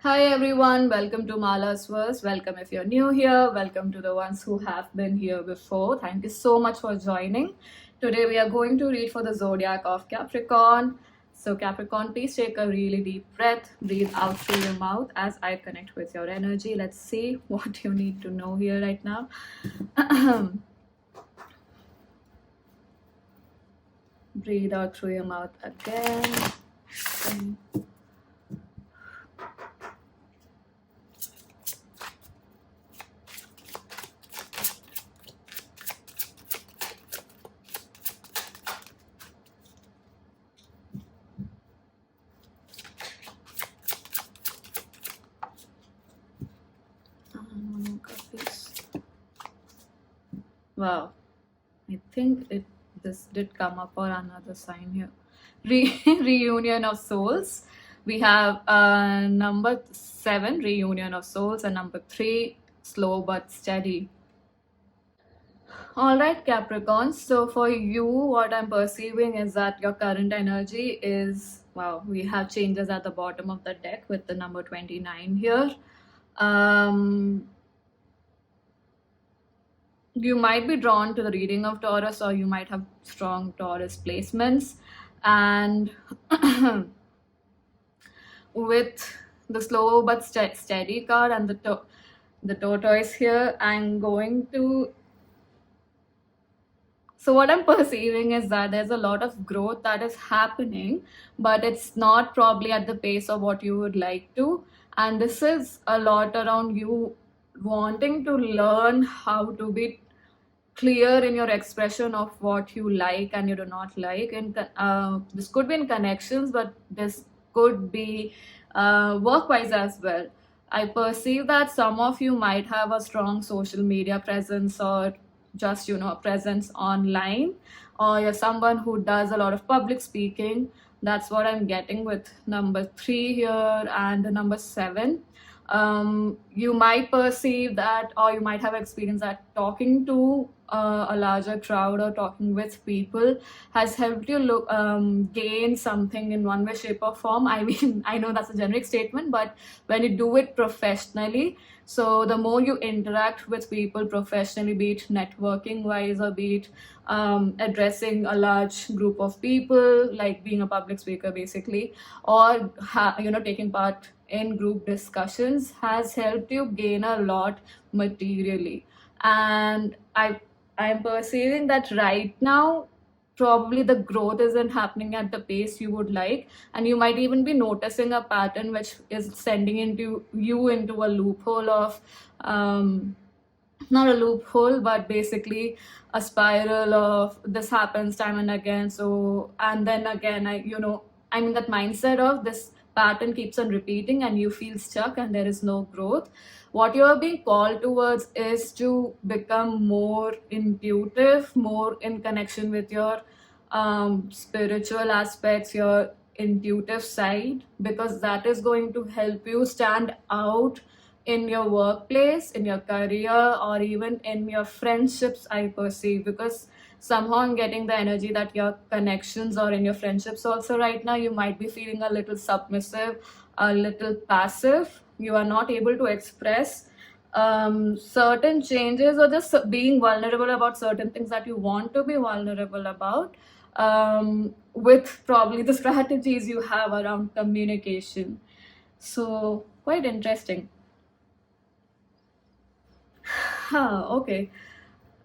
Hi everyone, welcome to Mala's Verse. Welcome if you're new here. Welcome to the ones who have been here before. Thank you so much for joining. Today we are going to read for the zodiac of Capricorn. So, Capricorn, please take a really deep breath. Breathe out through your mouth as I connect with your energy. Let's see what you need to know here right now. Breathe out through your mouth again. Wow, I think this did come up for another sign here. Reunion of souls. We have number 7, reunion of souls, and number 3, slow but steady. All right, Capricorn. So for you, what I'm perceiving is that your current energy is wow. We have changes at the bottom of the deck with the number 29 here. You might be drawn to the reading of Taurus, or you might have strong Taurus placements. And with the slow but steady card and the tortoise here, I'm going to. So what I'm perceiving is that there's a lot of growth that is happening, but it's not probably at the pace of what you would like to. And this is a lot around you wanting to learn how to be clear in your expression of what you like and you do not like. And this could be in connections, but this could be work-wise as well. I perceive that some of you might have a strong social media presence, or just a presence online, or you're someone who does a lot of public speaking. That's what I'm getting with number 3 here and the number 7. You might perceive that, or you might have experienced that talking to a larger crowd or talking with people has helped you gain something in one way, shape, or form. I mean, I know that's a generic statement, but when you do it professionally, so the more you interact with people professionally, be it networking wise or be it addressing a large group of people, like being a public speaker basically, or taking part in group discussions, has helped you gain a lot materially. And I'm perceiving that right now probably the growth isn't happening at the pace you would like, and you might even be noticing a pattern which is sending into a loophole of not a loophole, but basically a spiral of this happens time and again. So, and then again, I mean, that mindset of this pattern keeps on repeating and you feel stuck and there is no growth. What you are being called towards is to become more intuitive, more in connection with your spiritual aspects, your intuitive side, because that is going to help you stand out in your workplace, in your career, or even in your friendships, I perceive. Because somehow I'm getting the energy that your connections or in your friendships also right now, you might be feeling a little submissive, a little passive. You are not able to express certain changes, or just being vulnerable about certain things that you want to be vulnerable about, with probably the strategies you have around communication. So, quite interesting. Okay.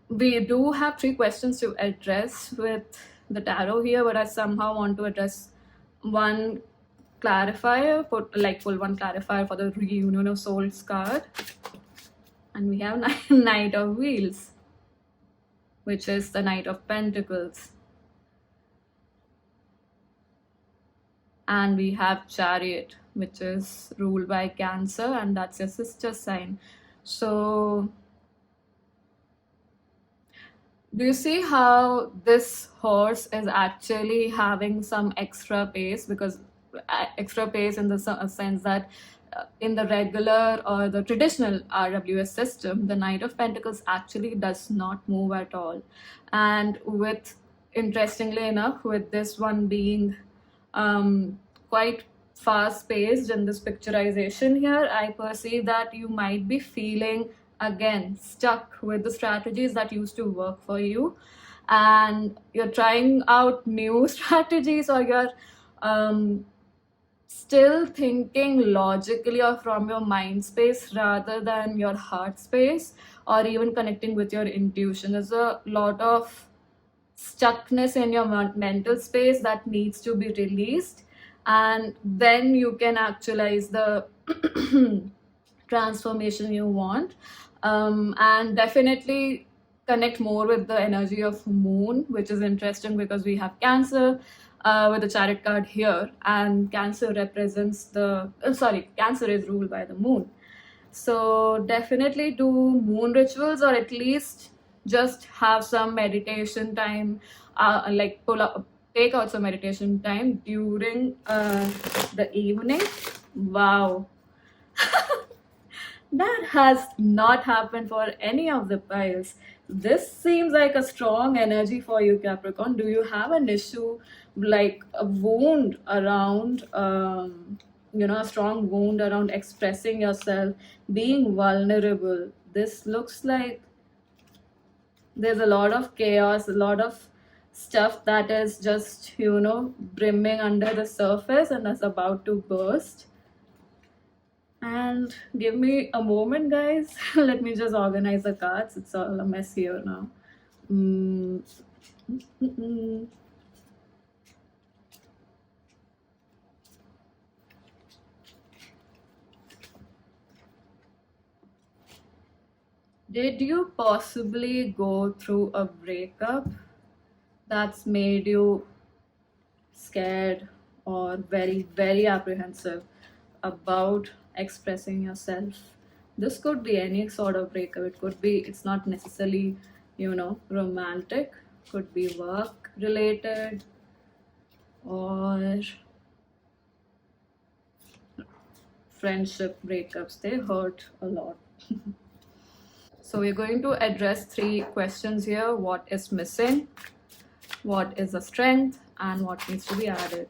We do have 3 questions to address with the tarot here, but I somehow want to address one clarifier, pull one clarifier for the reunion of souls card. And we have Knight of Wheels, which is the Knight of Pentacles. And we have Chariot, which is ruled by Cancer, and that's your sister sign. So do you see how this horse is actually having some extra pace? Because extra pace in the sense that in the regular or the traditional RWS system, the Knight of Pentacles actually does not move at all. And interestingly enough, with this one being quite fast paced in this picturization here. I perceive that you might be feeling again stuck with the strategies that used to work for you, and you're trying out new strategies, or you're um, still thinking logically or from your mind space rather than your heart space, or even connecting with your intuition. There's a lot of stuckness in your mental space that needs to be released, and then you can actualize the transformation you want. And definitely connect more with the energy of moon, which is interesting because we have Cancer with the chariot card here, and Cancer represents the sorry, Cancer is ruled by the moon. So definitely do moon rituals, or at least just have some meditation time, like pull up, take out some meditation time during the evening. Wow. That has not happened for any of the piles. This seems like a strong energy for you, Capricorn. Do you have an issue, like a wound around, a strong wound around expressing yourself, being vulnerable? This looks like there's a lot of chaos, a lot of stuff that is just, brimming under the surface and is about to burst. And give me a moment, guys. Let me just organize the cards. It's all a mess here now. Mm. Mm-mm. Did you possibly go through a breakup that's made you scared or very, very apprehensive about expressing yourself? This could be any sort of breakup. It could be, it's not necessarily, romantic, could be work related, or friendship breakups. They hurt a lot. So we're going to address 3 questions here: what is missing, what is a strength, and what needs to be added.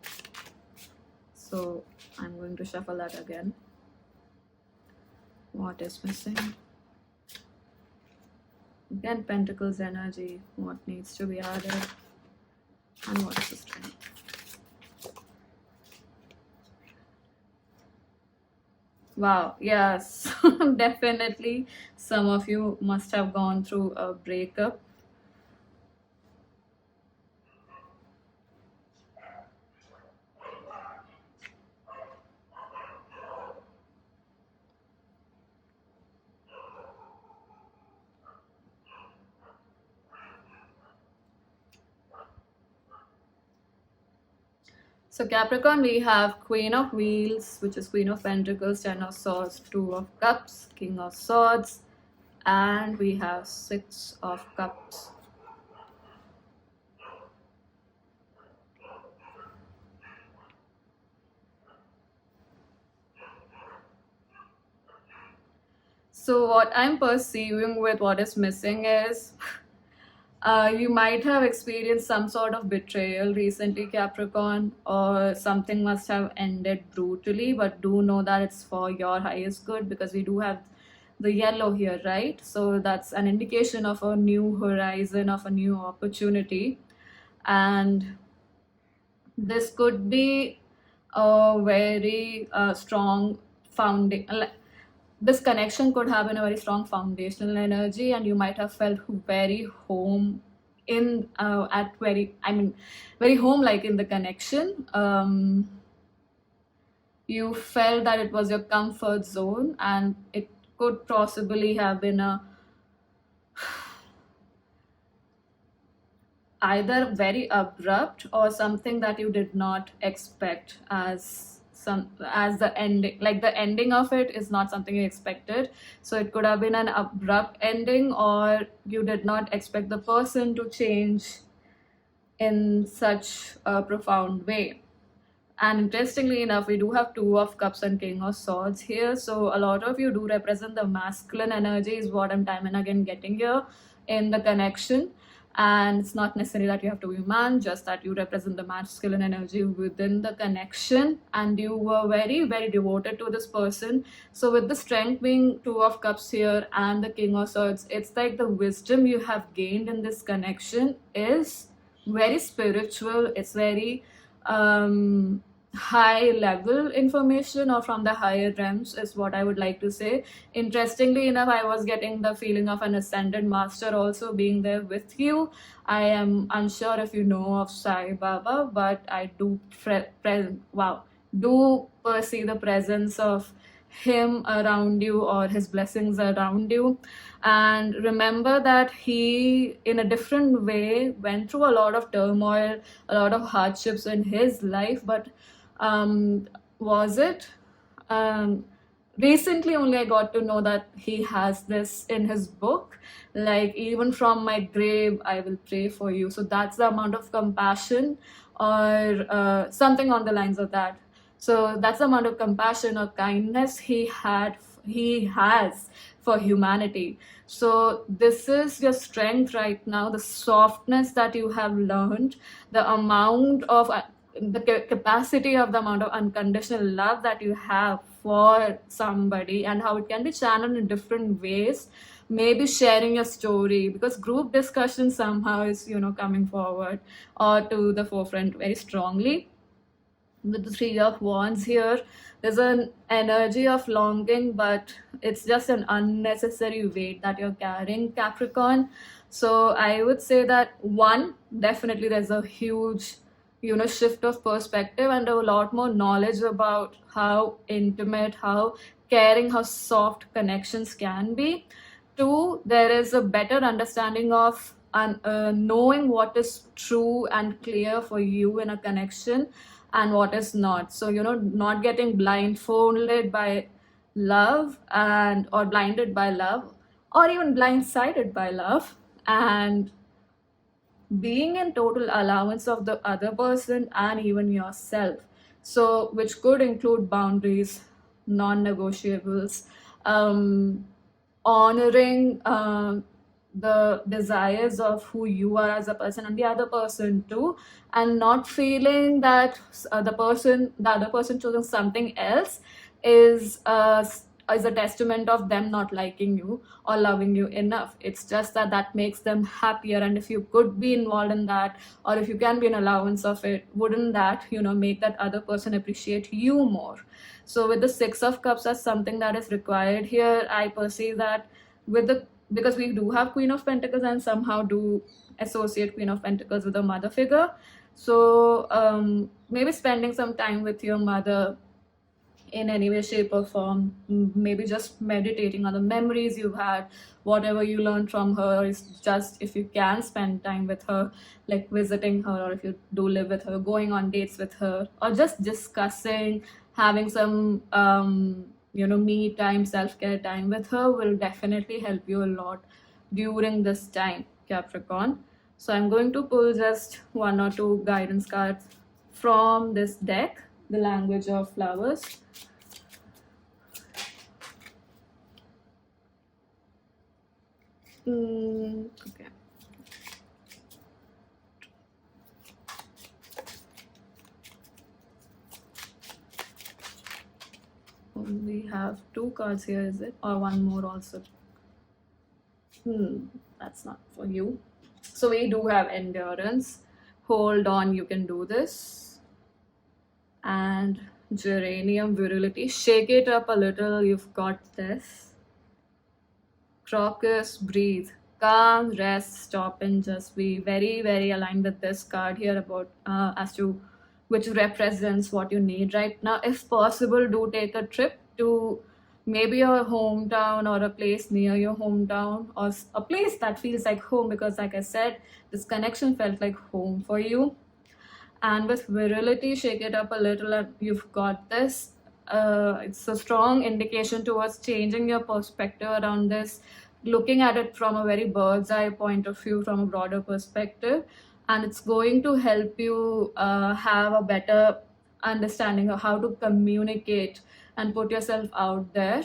So I'm going to shuffle that again. What is missing? Again, Pentacles energy. What needs to be added, and what is the strength? Wow, yes. Definitely some of you must have gone through a breakup. So Capricorn, we have Queen of Wheels, which is Queen of Pentacles, Ten of Swords, Two of Cups, King of Swords, and we have Six of Cups. So what I'm perceiving with what is missing is you might have experienced some sort of betrayal recently, Capricorn, or something must have ended brutally, but do know that it's for your highest good, because we do have the yellow here, right? So that's an indication of a new horizon, of a new opportunity. And this could be a very strong foundation. This connection could have been a very strong foundational energy, and you might have felt very home in at very, I mean, very home like in the connection. You felt that it was your comfort zone, and it could possibly have been a either very abrupt or something that you did not expect, as the ending, like the ending of it is not something you expected. So it could have been an abrupt ending, or you did not expect the person to change in such a profound way. And interestingly enough, we do have Two of Cups and King of Swords here. So a lot of you do represent the masculine energy, is what I'm time and again getting here in the connection. And it's not necessary that you have to be a man, just that you represent the masculine energy within the connection, and you were very, very devoted to this person. So with the strength being two of cups here and the king of swords, it's like the wisdom you have gained in this connection is very spiritual. It's very high level information, or from the higher realms, is what I would like to say. Interestingly enough, I was getting the feeling of an ascended master also being there with you. I am unsure if you know of Sai Baba, but I do do perceive the presence of him around you, or his blessings around you. And remember that he, in a different way, went through a lot of turmoil, a lot of hardships in his life. But was it recently only I got to know that he has this in his book, like, even from my grave I will pray for you. So that's the amount of compassion, or something on the lines of that. So that's the amount of compassion or kindness he has for humanity. So this is your strength right now, the softness that you have learned, the amount of the capacity of the amount of unconditional love that you have for somebody, and how it can be channeled in different ways. Maybe sharing your story, because group discussion somehow is, coming forward or to the forefront very strongly. With the three of wands here, there's an energy of longing, but it's just an unnecessary weight that you're carrying, Capricorn. So I would say that, one, definitely there's a huge shift of perspective, and a lot more knowledge about how intimate, how caring, how soft connections can be. Two, there is a better understanding of knowing what is true and clear for you in a connection, and what is not. So, not getting blindfolded by love, and or blinded by love, or even blindsided by love, and being in total allowance of the other person and even yourself. So, which could include boundaries, non-negotiables, honoring the desires of who you are as a person, and the other person too, and not feeling that the other person choosing something else is is a testament of them not liking you or loving you enough. It's just that that makes them happier, and if you could be involved in that, or if you can be an allowance of it, wouldn't that make that other person appreciate you more? So with the six of cups as something that is required here, I perceive that, with the because we do have queen of pentacles and somehow do associate queen of pentacles with a mother figure. So maybe spending some time with your mother in any way, shape, or form. Maybe just meditating on the memories you've had, whatever you learned from her. Is just, if you can spend time with her, like visiting her, or if you do live with her, going on dates with her, or just discussing, having some me time, self-care time with her, will definitely help you a lot during this time, Capricorn. So I'm going to pull just one or two guidance cards from this deck, the language of flowers. Okay. We have two cards here, is it? Or one more also? That's not for you. So we do have endurance. Hold on, you can do this. And geranium, virility. Shake it up a little, you've got this. Crocus, breathe. Calm, rest, stop, and just be very, very aligned with this card here, about as to which represents what you need right now. If possible, do take a trip to maybe your hometown, or a place near your hometown, or a place that feels like home, because like I said, this connection felt like home for you. And with virility, shake it up a little, and you've got this. It's a strong indication towards changing your perspective around this, looking at it from a very bird's eye point of view, from a broader perspective, and it's going to help you have a better understanding of how to communicate and put yourself out there.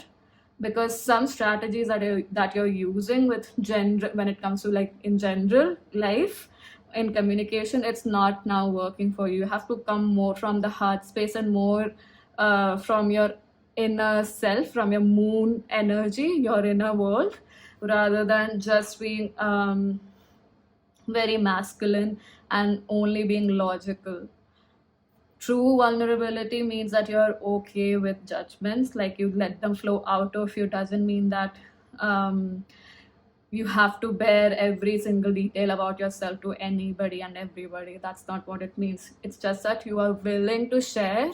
because some strategies that you're using with gender, when it comes to like in general life, in communication, it's not now working for you. You have to come more from the heart space and more from your inner self, from your moon energy, your inner world, rather than just being very masculine and only being logical. True vulnerability means that you're okay with judgments, like you let them flow out of you. Doesn't mean that um, you have to bear every single detail about yourself to anybody and everybody. That's not what it means. It's just that you are willing to share,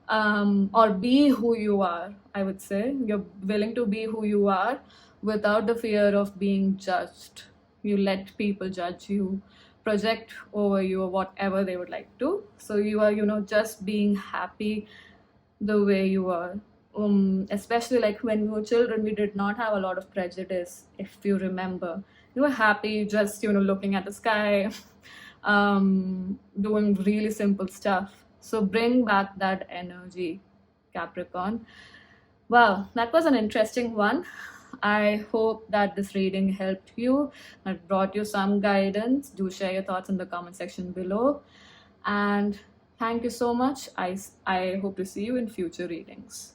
or be who you are. I would say you're willing to be who you are without the fear of being judged. You let people judge you, project over you, or whatever they would like to. So you are, just being happy the way you are. Especially like when we were children, we did not have a lot of prejudice. If you remember, you were happy just looking at the sky, doing really simple stuff. So bring back that energy, Capricorn. Wow, that was an interesting one. I hope that this reading helped you, that brought you some guidance. Do share your thoughts in the comment section below. And thank you so much. I hope to see you in future readings.